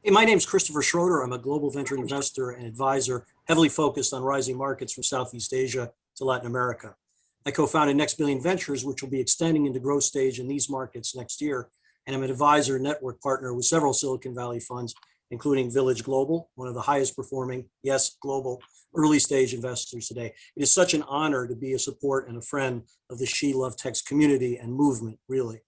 Hey, my name is Christopher Schroeder. I'm a global venture investor and advisor, heavily focused on rising markets from Southeast Asia to Latin America. I co-founded Next Billion Ventures, which will be extending into growth stage in these markets next year. And I'm an advisor and network partner with several Silicon Valley funds, including Village Global, one of the highest performing, yes, global early stage investors today. It is such an honor to be a support and a friend of the She Love Techs community and movement, really.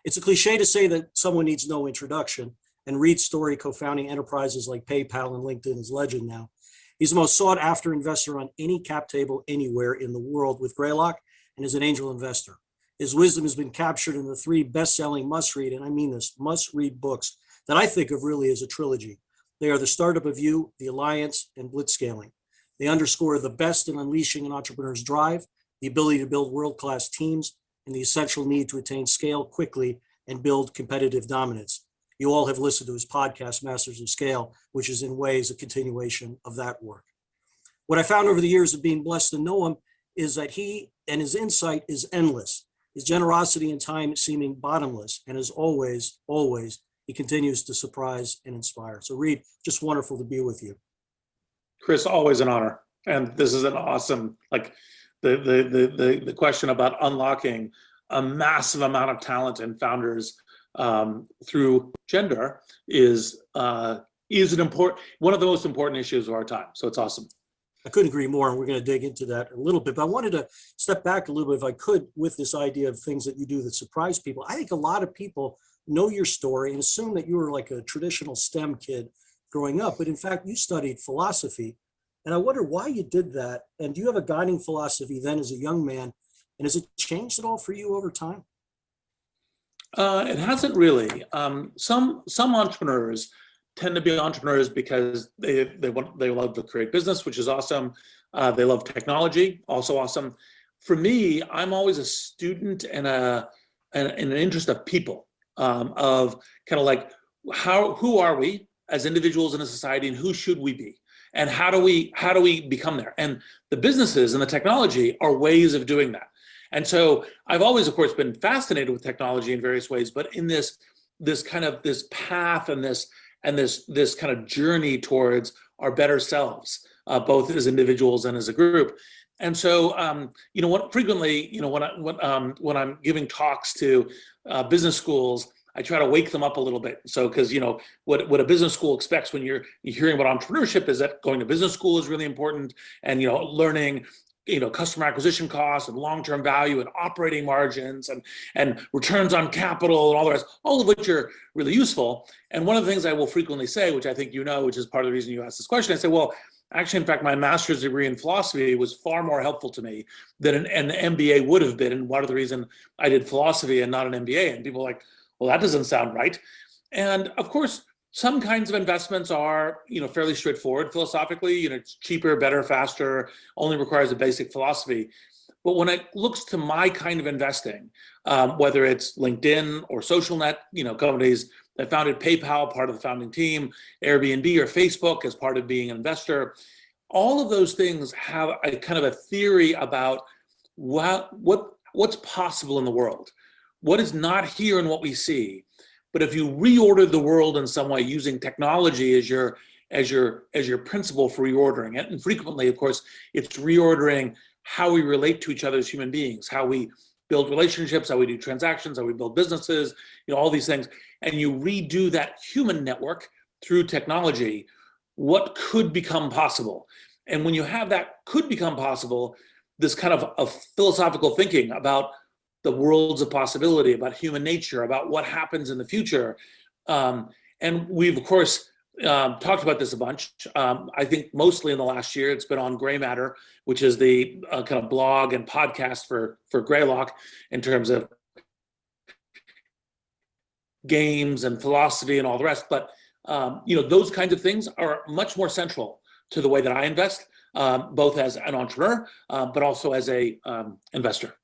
It's a cliche to say that someone needs no introduction, and Reid's story co-founding enterprises like PayPal and LinkedIn is legend now. He's the most sought after investor on any cap table anywhere in the world with Greylock and is an angel investor. His wisdom has been captured in the three best-selling must-read, and I mean this, must-read books that I think of really as a trilogy. They are The Startup of You, The Alliance, and Blitzscaling. They underscore the best in unleashing an entrepreneur's drive, the ability to build world-class teams, and the essential need to attain scale quickly and build competitive dominance. You all have listened to his podcast, Masters of Scale, which is in ways a continuation of that work. What I found over the years of being blessed to know him is that he and his insight is endless, his generosity and time seeming bottomless, and as always, he continues to surprise and inspire. So Reid, just wonderful to be with you. Chris, always an honor. And this is an awesome, like the question about unlocking a massive amount of talent in founders through gender is one of the most important issues of our time. So it's awesome. I couldn't agree more, and we're going to dig into that a little bit. But I wanted to step back a little bit, if I could, with this idea of things that you do that surprise people. I think a lot of people know your story and assume that you were like a traditional STEM kid growing up, but in fact, you studied philosophy. And I wonder why you did that. And do you have a guiding philosophy then as a young man? And has it changed at all for you over time? It hasn't really. Some entrepreneurs tend to be entrepreneurs because they love to create business, which is awesome. They love technology, also awesome. For me, I'm always a student and an interest of people, of kind of like who are we as individuals in a society, and who should we be, and how do we become there? And the businesses and the technology are ways of doing that. And so I've always, of course, been fascinated with technology in various ways, but in this path and this kind of journey towards our better selves, both as individuals and as a group. And so, frequently, when I'm giving talks to business schools, I try to wake them up a little bit. So, because what a business school expects when you're hearing about entrepreneurship is that going to business school is really important, and learning customer acquisition costs and long-term value and operating margins and returns on capital and all the rest, all of which are really useful. And one of the things I will frequently say, which I think which is part of the reason you asked this question, I say, well, actually, in fact, my master's degree in philosophy was far more helpful to me than an MBA would have been. And part of the reason I did philosophy and not an MBA. And people are like, well, that doesn't sound right. And of course, some kinds of investments are, fairly straightforward philosophically. It's cheaper, better, faster, only requires a basic philosophy. But when it looks to my kind of investing, whether it's LinkedIn or SocialNet, companies that founded PayPal, part of the founding team, Airbnb or Facebook as part of being an investor, all of those things have a kind of a theory about what's possible in the world, what is not here in what we see. But if you reorder the world in some way using technology as your principle for reordering it, and frequently, of course, it's reordering how we relate to each other as human beings, how we build relationships, how we do transactions, how we build businesses, all these things, and you redo that human network through technology, what could become possible? And when you have that could become possible, this kind of philosophical thinking about the worlds of possibility, about human nature, about what happens in the future. And we've, of course, talked about this a bunch. I think mostly in the last year, it's been on Gray Matter, which is the kind of blog and podcast for Greylock in terms of games and philosophy and all the rest. But, those kinds of things are much more central to the way that I invest, both as an entrepreneur, but also as a investor.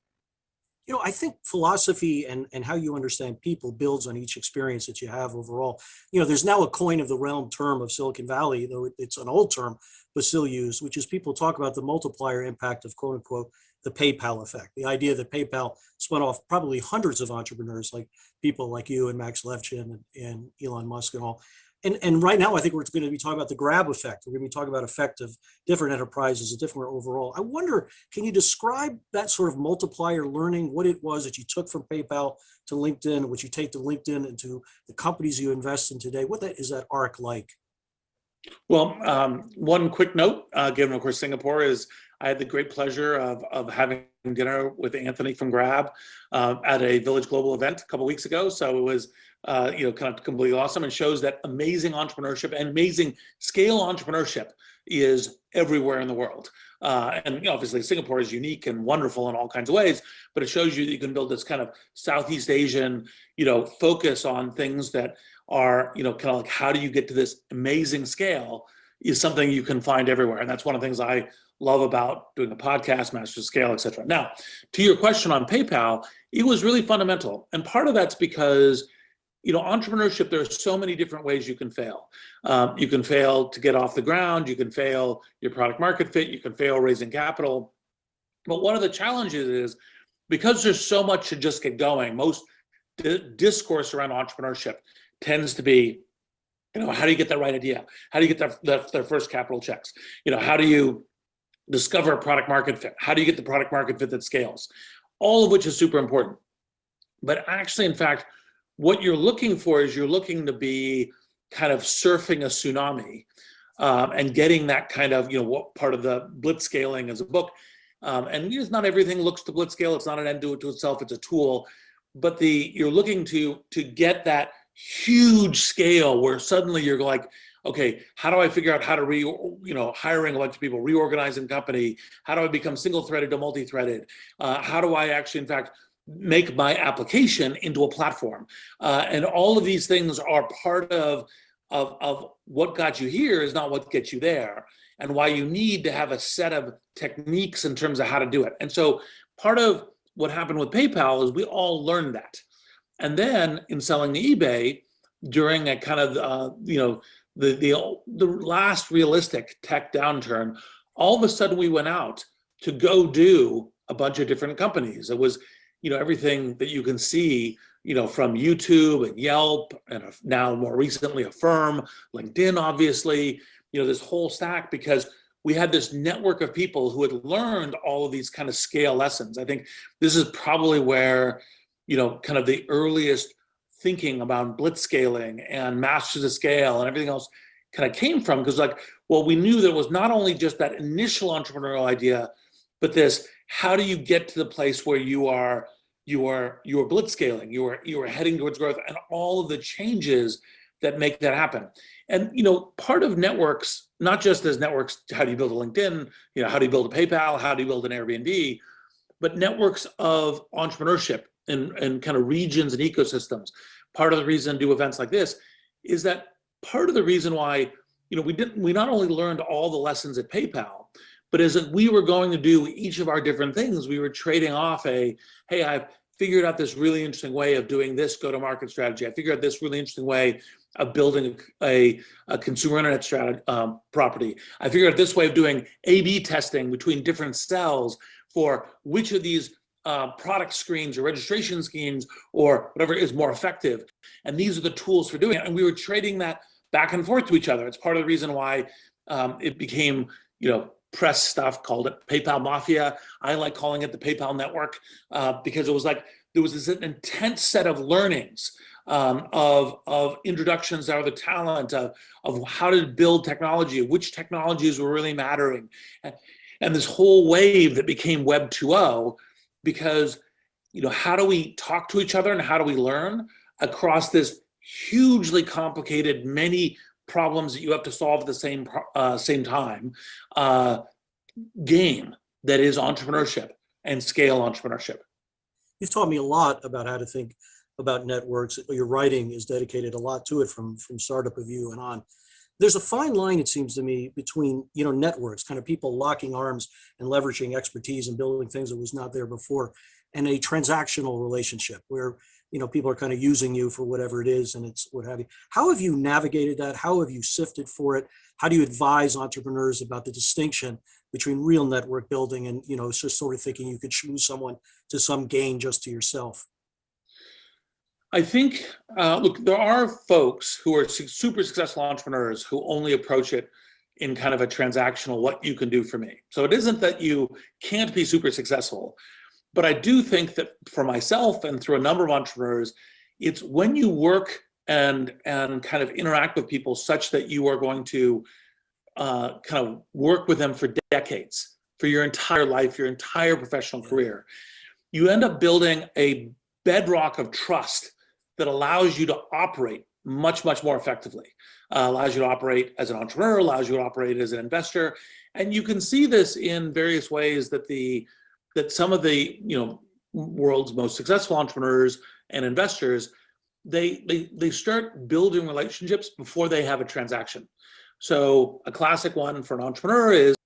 I think philosophy and how you understand people builds on each experience that you have overall. There's now a coin of the realm term of Silicon Valley, though it's an old term, but still used, which is people talk about the multiplier impact of quote unquote, the PayPal effect. The idea that PayPal spun off probably hundreds of entrepreneurs, like people like you and Max Levchin and Elon Musk and all. And right now, I think we're going to be talking about the grab effect. We're going to be talking about effect of different enterprises, a different overall. I wonder, can you describe that sort of multiplier learning, what it was that you took from PayPal to LinkedIn, what you take to LinkedIn and to the companies you invest in today? What is that arc like? Well, one quick note, given of course Singapore, is I had the great pleasure of having dinner with Anthony from Grab at a Village Global event a couple weeks ago. So it was kind of completely awesome, and shows that amazing entrepreneurship and amazing scale entrepreneurship is everywhere in the world. And obviously Singapore is unique and wonderful in all kinds of ways, but it shows you that you can build this kind of Southeast Asian, focus on things that are, kind of like, how do you get to this amazing scale is something you can find everywhere. And that's one of the things I love about doing a podcast, Master Scale, et cetera. Now, to your question on PayPal, it was really fundamental. And part of that's because, entrepreneurship, there are so many different ways you can fail. You can fail to get off the ground. You can fail your product market fit. You can fail raising capital. But one of the challenges is, because there's so much to just get going, most discourse around entrepreneurship tends to be, how do you get that right idea? How do you get their first capital checks? How do you discover a product market fit? How do you get the product market fit that scales? All of which is super important. But actually, in fact, what you're looking for is you're looking to be kind of surfing a tsunami and getting that kind of, what part of the blitz scaling as a book. And not everything looks to blitz scale. It's not an end to itself. It's a tool. But you're looking to get that huge scale where suddenly you're like, okay, how do I figure out how to hiring a bunch of people, reorganizing company? How do I become single-threaded to multi-threaded? How do I actually, in fact, make my application into a platform? And all of these things are part of what got you here is not what gets you there, and why you need to have a set of techniques in terms of how to do it. And so part of what happened with PayPal is we all learned that. And then in selling to eBay, during a kind of the last realistic tech downturn, all of a sudden we went out to go do a bunch of different companies. It was, everything that you can see, from YouTube and Yelp, and now more recently Affirm, LinkedIn, obviously, this whole stack, because we had this network of people who had learned all of these kind of scale lessons. I think this is probably where, kind of the earliest thinking about blitz scaling and masters of scale and everything else kind of came from, because we knew that it was not only just that initial entrepreneurial idea, but this, how do you get to the place where you are blitz scaling, you are heading towards growth, and all of the changes that make that happen. And part of networks, not just as networks, how do you build a LinkedIn, how do you build a PayPal, how do you build an Airbnb, but networks of entrepreneurship and kind of regions and ecosystems. Part of the reason to do events like this is that part of the reason why, we not only learned all the lessons at PayPal, but as we were going to do each of our different things, we were trading off hey, I've figured out this really interesting way of doing this go-to-market strategy. I figured out this really interesting way of building a consumer internet strategy, property. I figured out this way of doing A/B testing between different cells for which of these product screens or registration schemes or whatever is more effective. And these are the tools for doing it. And we were trading that back and forth to each other. It's part of the reason why it became, press stuff, called it PayPal Mafia. I like calling it the PayPal Network because it was like, there was this intense set of learnings of introductions out of the talent, of how to build technology, which technologies were really mattering. And this whole wave that became Web 2.0, because, how do we talk to each other and how do we learn across this hugely complicated, many problems that you have to solve at the same time, game that is entrepreneurship and scale entrepreneurship. You've taught me a lot about how to think about networks. Your writing is dedicated a lot to it from Startup Review and on. There's a fine line, it seems to me, between, networks, kind of people locking arms and leveraging expertise and building things that was not there before, and a transactional relationship where, people are kind of using you for whatever it is and it's what have you. How have you navigated that? How have you sifted for it? How do you advise entrepreneurs about the distinction between real network building and, just sort of thinking you could schmooze someone to some gain just to yourself? I think, look, there are folks who are super successful entrepreneurs who only approach it in kind of a transactional, what you can do for me. So it isn't that you can't be super successful, but I do think that for myself and through a number of entrepreneurs, it's when you work and kind of interact with people such that you are going to kind of work with them for decades, for your entire life, your entire professional career, you end up building a bedrock of trust that allows you to operate much, much more effectively, allows you to operate as an entrepreneur, allows you to operate as an investor. And you can see this in various ways that some of the world's most successful entrepreneurs and investors, they start building relationships before they have a transaction. So a classic one for an entrepreneur is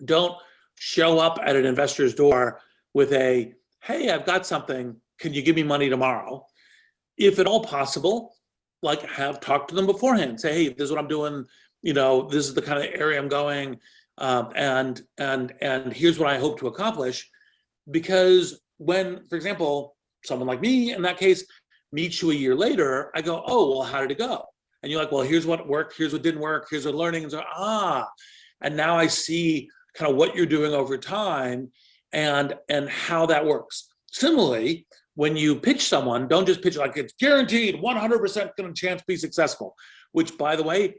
don't show up at an investor's door with a, hey, I've got something, can you give me money tomorrow? If at all possible, like have talked to them beforehand. Say, hey, this is what I'm doing. This is the kind of area I'm going, and here's what I hope to accomplish. Because when, for example, someone like me in that case meets you a year later, I go, oh, well, how did it go? And you're like, well, here's what worked, here's what didn't work, here's what learning. And so, and now I see kind of what you're doing over time and how that works. Similarly, when you pitch someone, don't just pitch like it's guaranteed 100% going to chance to be successful, which, by the way,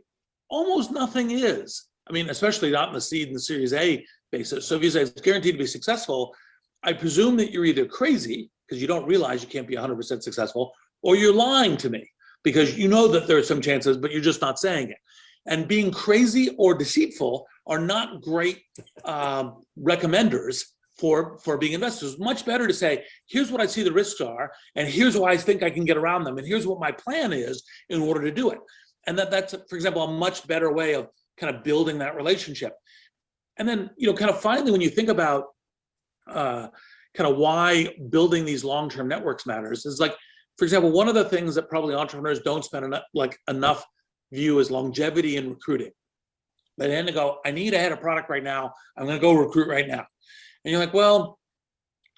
almost nothing is. I mean, especially not in the seed and the Series A basis. So if you say it's guaranteed to be successful, I presume that you're either crazy because you don't realize you can't be 100% successful, or you're lying to me because you know that there are some chances, but you're just not saying it. And being crazy or deceitful are not great recommenders for being investors. It's much better to say, here's what I see the risks are, and here's why I think I can get around them, and here's what my plan is in order to do it. And that's, for example, a much better way of kind of building that relationship. And then, kind of finally, when you think about kind of why building these long-term networks matters, is like, for example, one of the things that probably entrepreneurs don't spend enough view is longevity in recruiting. They tend to go, I need a head of product right now, I'm going to go recruit right now. And you're like, well,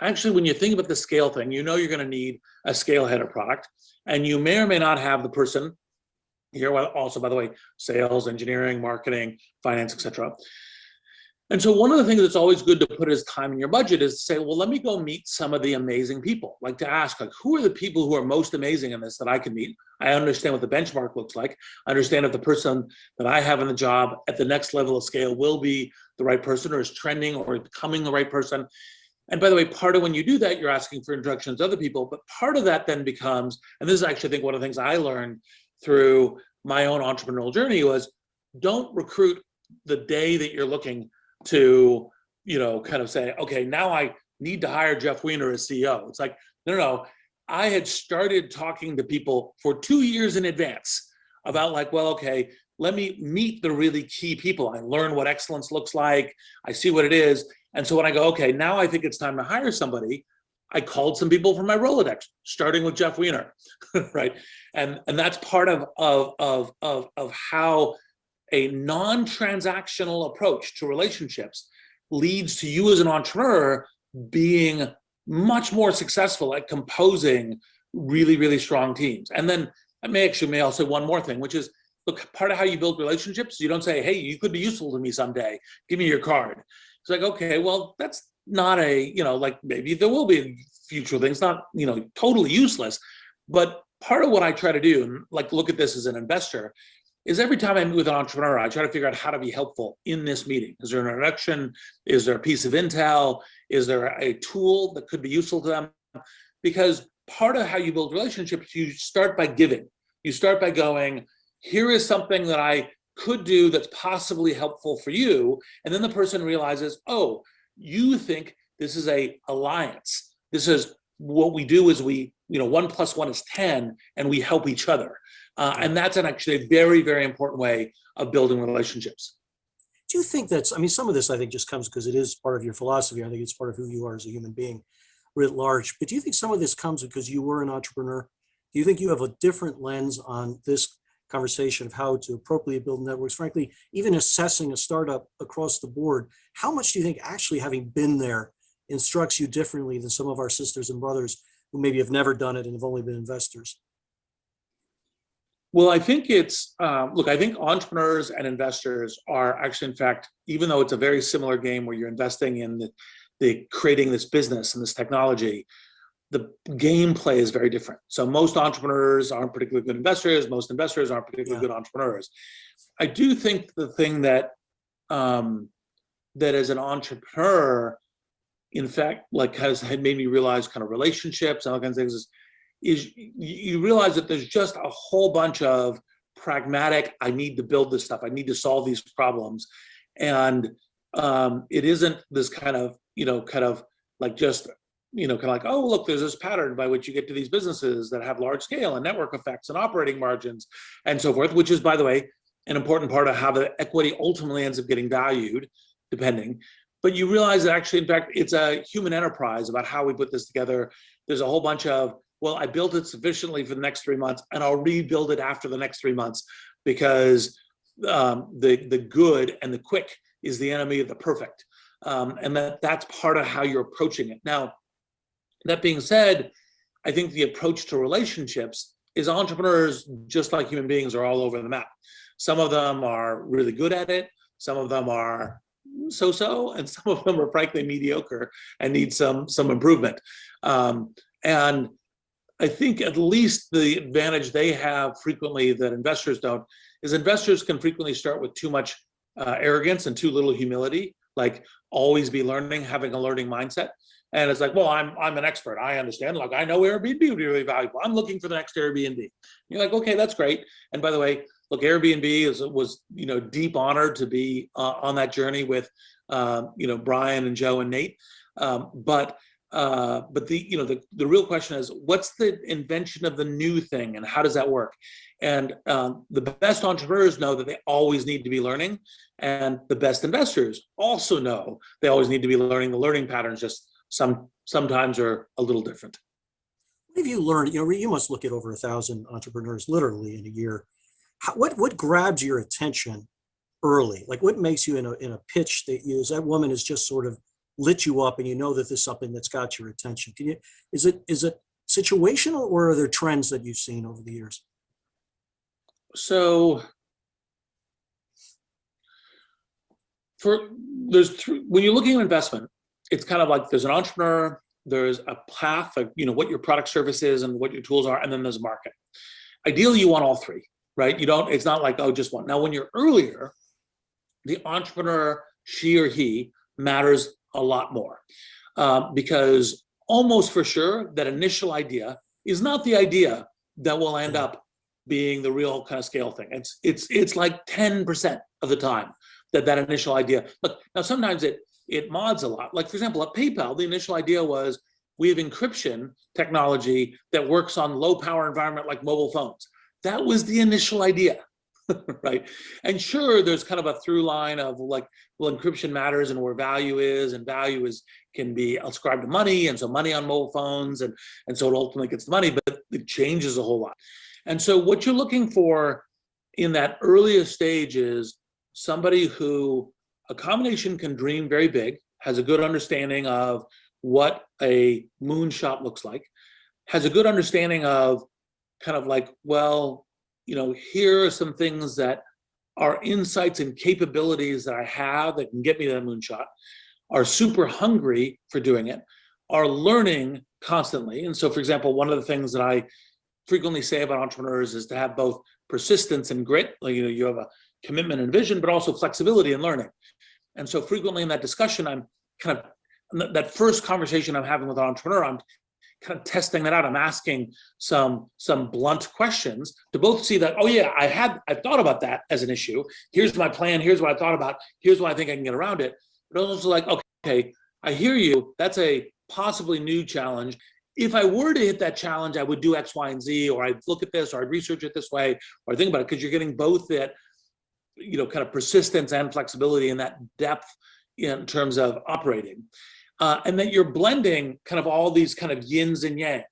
actually, when you think about the scale thing, you're going to need a scale head of product, and you may or may not have the person here. Also, by the way, sales, engineering, marketing, finance, etc. And so one of the things that's always good to put as time in your budget is to say, well, let me go meet some of the amazing people. Like to ask, like, who are the people who are most amazing in this that I can meet? I understand what the benchmark looks like. I understand if the person that I have in the job at the next level of scale will be the right person, or is trending or becoming the right person. And by the way, part of when you do that, you're asking for introductions to other people. But part of that then becomes, and this is actually, I think, one of the things I learned through my own entrepreneurial journey was, don't recruit the day that you're looking to, kind of say, okay, now I need to hire Jeff Weiner as CEO. It's like, no. I had started talking to people for 2 years in advance about like, well, okay, let me meet the really key people. I learn what excellence looks like. I see what it is. And so when I go, okay, now I think it's time to hire somebody, I called some people from my Rolodex, starting with Jeff Weiner, right? And that's part of how a non-transactional approach to relationships leads to you as an entrepreneur being much more successful at composing really, really strong teams. And then I may also say one more thing, which is, look, part of how you build relationships, you don't say, hey, you could be useful to me someday, give me your card. It's like, okay, well, that's not like maybe there will be future things, not, totally useless. But part of what I try to do, and like look at this as an investor, is every time I meet with an entrepreneur, I try to figure out how to be helpful in this meeting. Is there an introduction? Is there a piece of intel? Is there a tool that could be useful to them? Because part of how you build relationships, you start by giving. You start by going, here is something that I could do that's possibly helpful for you. And then the person realizes, oh, you think this is a alliance. This is what we do is we, 1 + 1 is 10, and we help each other. And that's actually a very, very important way of building relationships. Do you think some of this I think just comes because it is part of your philosophy. I think it's part of who you are as a human being writ large. But do you think some of this comes because you were an entrepreneur? Do you think you have a different lens on this conversation of how to appropriately build networks? Frankly, even assessing a startup across the board, how much do you think actually having been there instructs you differently than some of our sisters and brothers who maybe have never done it and have only been investors? Well, I think it's, look, I think entrepreneurs and investors are actually, in fact, even though it's a very similar game where you're investing in the creating this business and this technology, the gameplay is very different. So most entrepreneurs aren't particularly good investors. Most investors aren't particularly good entrepreneurs. I do think the thing that, that as an entrepreneur, in fact, like had made me realize kind of relationships and all kinds of things is you realize that there's just a whole bunch of pragmatic, I need to build this stuff, I need to solve these problems. And it isn't this kind of like just, kind of like, oh, look, there's this pattern by which you get to these businesses that have large scale and network effects and operating margins and so forth, which is, by the way, an important part of how the equity ultimately ends up getting valued, depending. But you realize that actually, in fact, it's a human enterprise about how we put this together. There's a whole bunch of, well, I built it sufficiently for the next 3 months and I'll rebuild it after the next 3 months because the good and the quick is the enemy of the perfect. And that's part of how you're approaching it. Now, that being said, I think the approach to relationships is entrepreneurs, just like human beings, are all over the map. Some of them are really good at it. Some of them are so-so, and some of them are frankly mediocre and need some improvement. And I think at least the advantage they have frequently that investors don't is investors can frequently start with too much arrogance and too little humility, like always be learning, having a learning mindset. And it's like, well, I'm an expert. I understand. Like, I know Airbnb would be really valuable. I'm looking for the next Airbnb. You're like, okay, that's great. And by the way, look, Airbnb was deep honored to be on that journey with Brian and Joe and Nate. But the real question is, what's the invention of the new thing and how does that work? And the best entrepreneurs know that they always need to be learning, and the best investors also know they always need to be learning. The learning patterns just sometimes are a little different. What have you learned? You must look at over 1,000 entrepreneurs literally in a year. What grabs your attention early? Like, what makes you in a pitch that woman has just sort of lit you up and you know that there's something that's got your attention? Is it situational, or are there trends that you've seen over the years? So when you're looking at investment, it's kind of like there's an entrepreneur, there's a path of what your product service is and what your tools are, and then there's a market. Ideally, you want all three, right? It's not like, oh, just one. Now, when you're earlier, the entrepreneur, she or he, matters a lot more because almost for sure that initial idea is not the idea that will end up being the real kind of scale thing. It's like 10% of the time that initial idea. Look, now sometimes it mods a lot. Like, for example, at PayPal, the initial idea was we have encryption technology that works on low power environment like mobile phones. That was the initial idea, right? And sure, there's kind of a through line of like, well, encryption matters and where value is, and value can be ascribed to money, and so money on mobile phones, and so it ultimately gets the money, but it changes a whole lot. And so what you're looking for in that earliest stage is somebody who a combination can dream very big, has a good understanding of what a moonshot looks like, has a good understanding of kind of like, well, here are some things that are insights and capabilities that I have that can get me that moonshot, are super hungry for doing it, are learning constantly. And so, for example, one of the things that I frequently say about entrepreneurs is to have both persistence and grit. Like, you have a commitment and vision, but also flexibility and learning. And so frequently in that discussion, I'm kind of, that first conversation I'm having with an entrepreneur, I'm kind of testing that out. I'm asking some blunt questions to both see that, oh yeah, I thought about that as an issue. Here's my plan. Here's what I thought about. Here's what I think I can get around it. But also like, okay, I hear you. That's a possibly new challenge. If I were to hit that challenge, I would do X, Y, and Z, or I'd look at this, or I'd research it this way, or think about it, because you're getting both that, kind of persistence and flexibility and that depth in terms of operating. And then you're blending kind of all these kind of yins and yangs,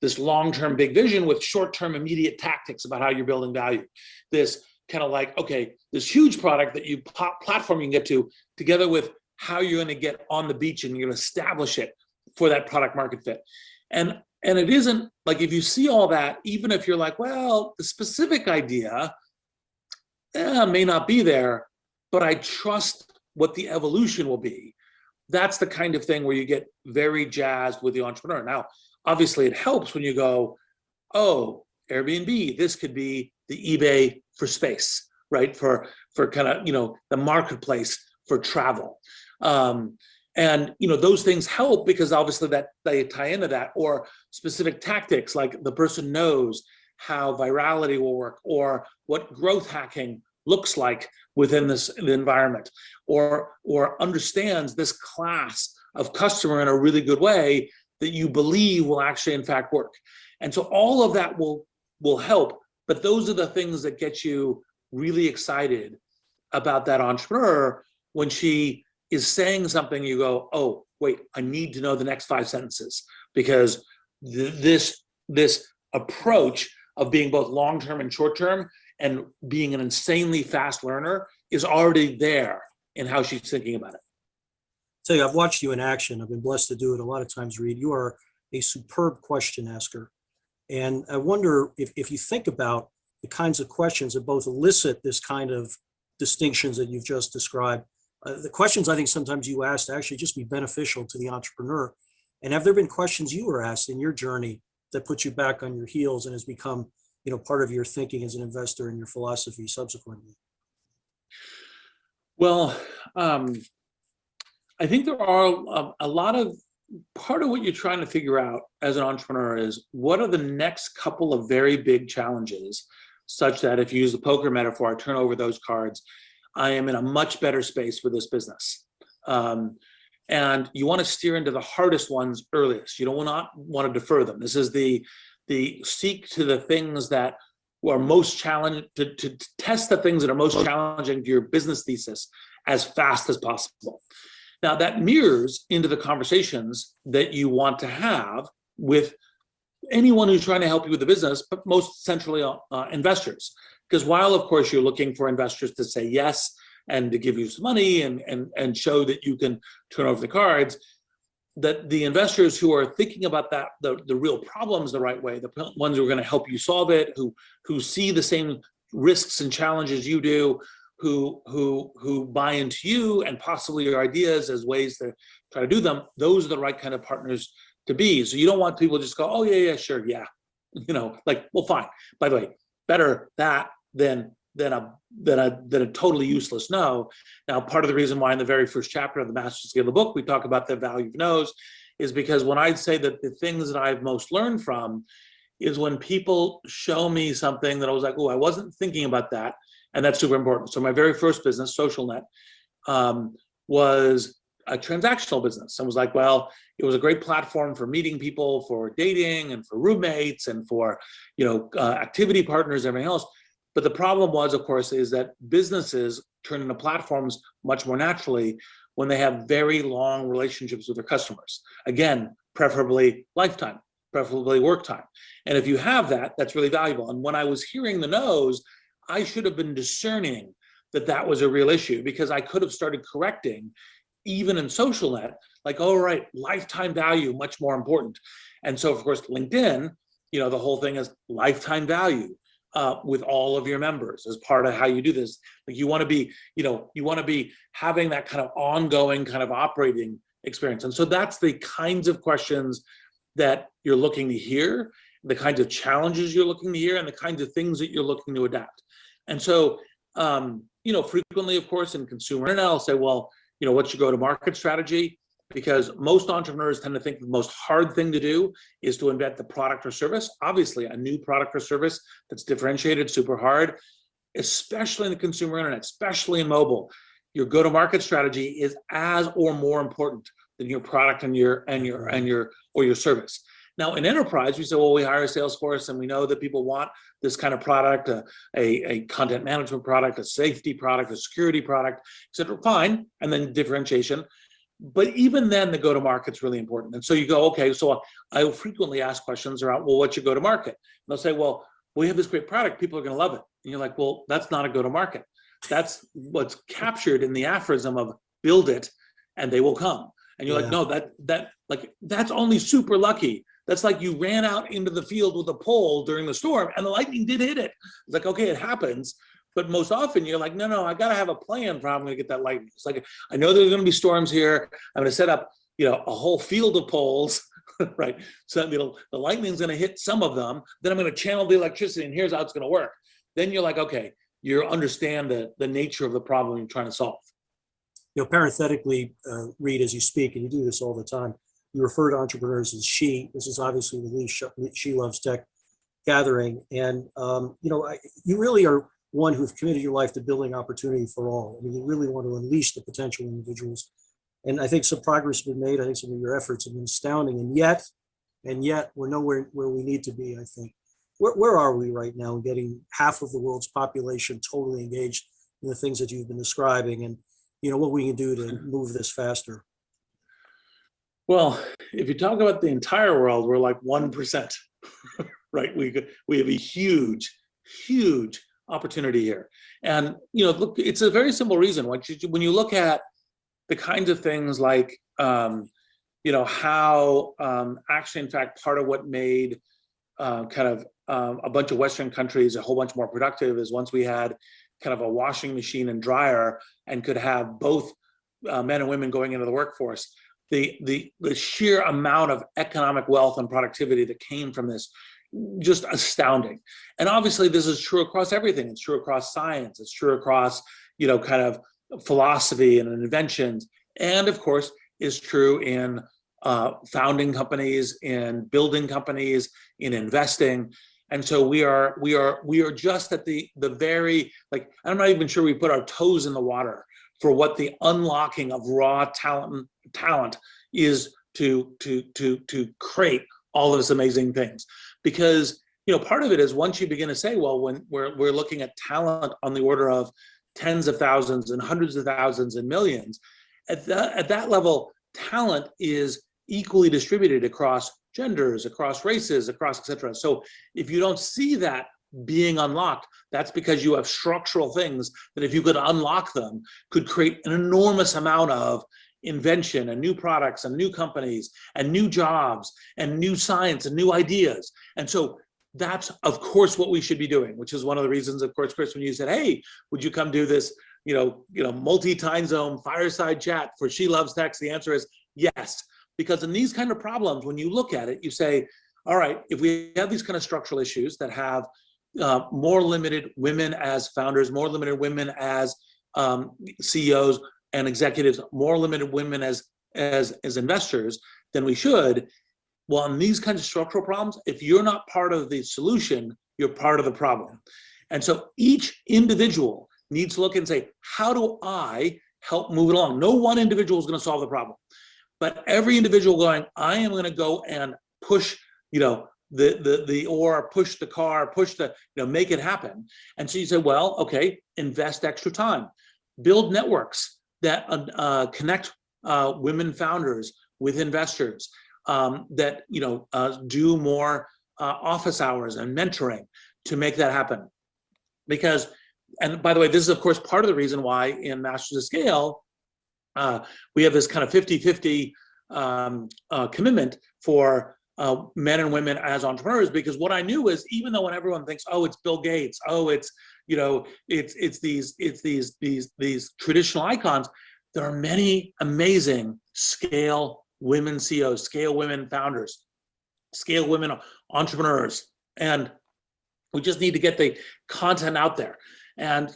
this long-term big vision with short-term immediate tactics about how you're building value. This kind of like, okay, this huge product that platform you can get to, together with how you're going to get on the beach and you're going to establish it for that product market fit. And it isn't like, if you see all that, even if you're like, well, the specific idea may not be there, but I trust what the evolution will be. That's the kind of thing where you get very jazzed with the entrepreneur. Now, obviously it helps when you go, oh, Airbnb, this could be the eBay for space, right? For kind of, the marketplace for travel. And those things help because obviously that they tie into that, or specific tactics, like the person knows how virality will work or what growth hacking looks like within this environment, or understands this class of customer in a really good way that you believe will actually in fact work. And so all of that will help, but those are the things that get you really excited about that entrepreneur. When she is saying something, you go, oh, wait, I need to know the next 5 sentences, because this approach of being both long-term and short-term and being an insanely fast learner is already there in how she's thinking about it. Tell you, I've watched you in action. I've been blessed to do it a lot of times, Reid. You are a superb question asker. And I wonder if you think about the kinds of questions that both elicit this kind of distinctions that you've just described, the questions I think sometimes you ask actually just be beneficial to the entrepreneur. And have there been questions you were asked in your journey that put you back on your heels and has become, part of your thinking as an investor and your philosophy subsequently? Well, I think there are a lot of, part of what you're trying to figure out as an entrepreneur is, what are the next couple of very big challenges, such that if you use the poker metaphor, I turn over those cards, I am in a much better space for this business. And you want to steer into the hardest ones earliest. You don't want to defer them. This is the seek to the things that are most challenging, to test the things that are most challenging to your business thesis as fast as possible. Now that mirrors into the conversations that you want to have with anyone who's trying to help you with the business, but most centrally investors. Because while of course you're looking for investors to say yes and to give you some money and show that you can turn over the cards, that the investors who are thinking about that, the real problems the right way, the ones who are going to help you solve it, who see the same risks and challenges you do, who buy into you and possibly your ideas as ways to try to do them, those are the right kind of partners to be. So you don't want people to just go, oh yeah, sure, yeah, well, fine. By the way, better that than a totally useless no. Now, part of the reason why in the very first chapter of the Master Skill of the book we talk about the value of no's is because when I say that the things that I've most learned from is when people show me something that I was like, oh, I wasn't thinking about that, and that's super important. So my very first business, SocialNet, was a transactional business. I was like, well, it was a great platform for meeting people, for dating, and for roommates, and for activity partners, everything else. But the problem was, of course, is that businesses turn into platforms much more naturally when they have very long relationships with their customers. Again, preferably lifetime, preferably work time. And if you have that, that's really valuable. And when I was hearing the no's, I should have been discerning that that was a real issue, because I could have started correcting, even in SocialNet, like, oh, right, lifetime value, much more important. And so, of course, LinkedIn, the whole thing is lifetime value. With all of your members as part of how you do this. Like you want to be having that kind of ongoing kind of operating experience. And so that's the kinds of questions that you're looking to hear, the kinds of challenges you're looking to hear, and the kinds of things that you're looking to adapt. And so, frequently, of course, in consumer internet, I'll say, well, what's your go-to-market strategy? Because most entrepreneurs tend to think the most hard thing to do is to invent the product or service. Obviously, a new product or service that's differentiated, super hard, especially in the consumer internet, especially in mobile. Your go-to-market strategy is as or more important than your product and your service. Now, in enterprise, we say, well, we hire a sales force and we know that people want this kind of product, a content management product, a safety product, a security product, et cetera. Fine, and then differentiation. But even then, the go-to-market's really important. And so you go, okay, so I will frequently ask questions around, well, what's your go-to-market? And they'll say, well, we have this great product, people are going to love it. And you're like, well, that's not a go-to-market. That's what's captured in the aphorism of build it and they will come. And you're like, Yeah. no, that's only super lucky. That's like you ran out into the field with a pole during the storm and the lightning did hit it. It's like, okay, it happens. But most often you're like, no, I got to have a plan for how I'm going to get that lightning. It's like, I know there's going to be storms here. I'm going to set up, a whole field of poles, right? So the lightning's going to hit some of them. Then I'm going to channel the electricity and here's how it's going to work. Then you're like, okay, you understand the nature of the problem you're trying to solve. Parenthetically, Reid, as you speak, and you do this all the time, you refer to entrepreneurs as she. This is obviously the She Loves Tech gathering. And, you really are one who've committed your life to building opportunity for all. I mean, you really want to unleash the potential individuals. And I think some progress has been made. I think some of your efforts have been astounding. And yet we're nowhere where we need to be, I think. Where are we right now in getting half of the world's population totally engaged in the things that you've been describing? And, what we can do to move this faster? Well, if you talk about the entire world, we're like 1%, right? We have a huge, huge opportunity here. And, look, it's a very simple reason. When you look at the kinds of things like, how actually, in fact, part of what made a bunch of Western countries a whole bunch more productive is once we had kind of a washing machine and dryer and could have both men and women going into the workforce. The sheer amount of economic wealth and productivity that came from this, just astounding. And obviously this is true across everything. It's true across science. It's true across, kind of philosophy and inventions. And of course is true in founding companies, in building companies, in investing. And so we are just at the very, I'm not even sure we put our toes in the water for what the unlocking of raw talent is to create all of this amazing things. Because, part of it is once you begin to say, well, when we're looking at talent on the order of tens of thousands and hundreds of thousands and millions, at that level, talent is equally distributed across genders, across races, across et cetera. So if you don't see that being unlocked, that's because you have structural things that if you could unlock them, could create an enormous amount of invention and new products and new companies and new jobs and new science and new ideas. And so that's, of course, what we should be doing, which is one of the reasons, of course, Chris, when you said, hey, would you come do this, multi-time zone fireside chat for She Loves Tech? The answer is yes. Because in these kind of problems, when you look at it, you say, all right, if we have these kind of structural issues that have more limited women as founders, more limited women as CEOs and executives, more limited women as investors than we should. Well, in these kinds of structural problems, if you're not part of the solution, you're part of the problem. And so each individual needs to look and say, how do I help move it along? No one individual is going to solve the problem. But every individual going, I am going to go and push, the oar, push the car, push the, make it happen. And so you say, well, okay, invest extra time, build networks that connect women founders with investors, that do more office hours and mentoring to make that happen. Because, and by the way, this is of course part of the reason why in Masters of Scale, we have this kind of 50-50 commitment for men and women as entrepreneurs, because what I knew is, even though when everyone thinks, oh, it's Bill Gates, oh, it's these traditional icons, there are many amazing scale women CEOs, scale women founders, scale women entrepreneurs, and we just need to get the content out there. And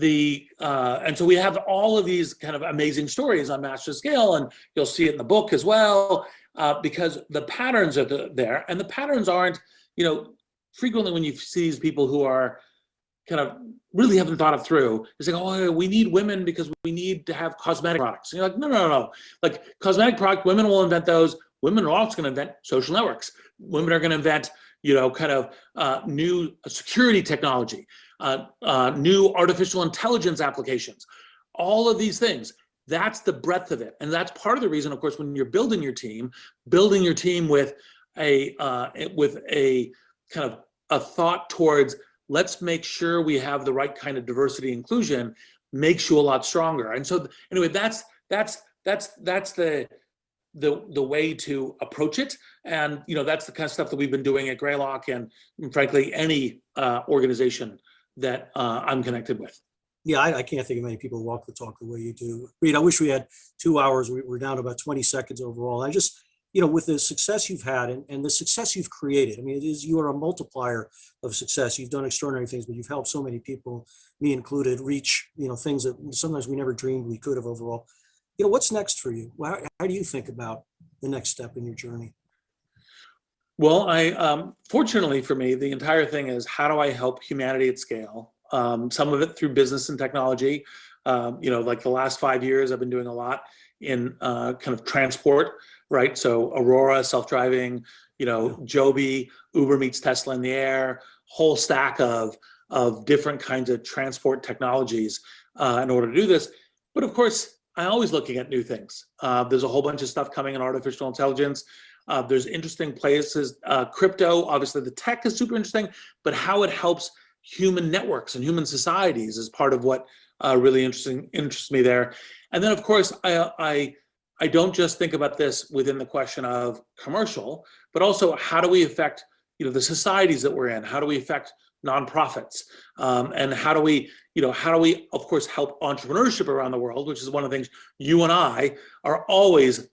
and so we have all of these kind of amazing stories on Master Scale, and you'll see it in the book as well, because the patterns are there, and the patterns aren't, frequently when you see these people who are kind of really haven't thought it through, it's like, oh, we need women because we need to have cosmetic products. And you're like, no. Like cosmetic product, women will invent those. Women are also going to invent social networks. Women are going to invent, new security technology. New artificial intelligence applications, all of these things. That's the breadth of it. And that's part of the reason, of course, when you're building your team with a kind of a thought towards, let's make sure we have the right kind of diversity inclusion, makes you a lot stronger. And so anyway, that's the the way to approach it. And that's the kind of stuff that we've been doing at Greylock, and frankly, any organization that I'm connected with. Yeah, I can't think of many people who walk the talk the way you do. Reid, I wish we had 2 hours. We're down to about 20 seconds overall. I just, with the success you've had and the success you've created, I mean, you are a multiplier of success. You've done extraordinary things, but you've helped so many people, me included, reach, things that sometimes we never dreamed we could have overall. What's next for you? How do you think about the next step in your journey? Well, fortunately for me, the entire thing is, how do I help humanity at scale? Some of it through business and technology. Like the last 5 years, I've been doing a lot in kind of transport, right? So Aurora, self-driving, Joby, Uber meets Tesla in the air, whole stack of different kinds of transport technologies in order to do this. But of course, I'm always looking at new things. There's a whole bunch of stuff coming in artificial intelligence. There's interesting places. Crypto, obviously the tech is super interesting, but how it helps human networks and human societies is part of what really interests me there. And then of course, I don't just think about this within the question of commercial, but also how do we affect the societies that we're in? How do we affect nonprofits? And how do we of course help entrepreneurship around the world, which is one of the things you and I are always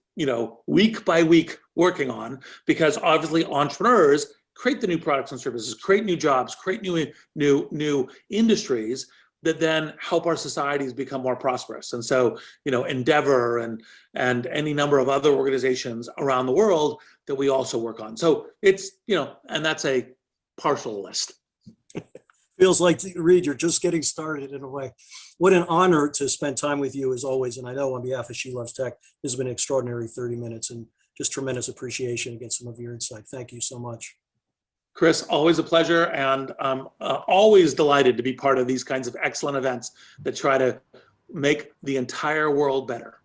week by week working on, because obviously entrepreneurs create the new products and services, create new jobs, create new industries that then help our societies become more prosperous. And so, Endeavor and any number of other organizations around the world that we also work on. So it's, and that's a partial list. Feels like, Reid, you're just getting started in a way. What an honor to spend time with you as always. And I know on behalf of She Loves Tech, this has been an extraordinary 30 minutes and just tremendous appreciation to get some of your insight. Thank you so much. Chris, always a pleasure, and I'm always delighted to be part of these kinds of excellent events that try to make the entire world better.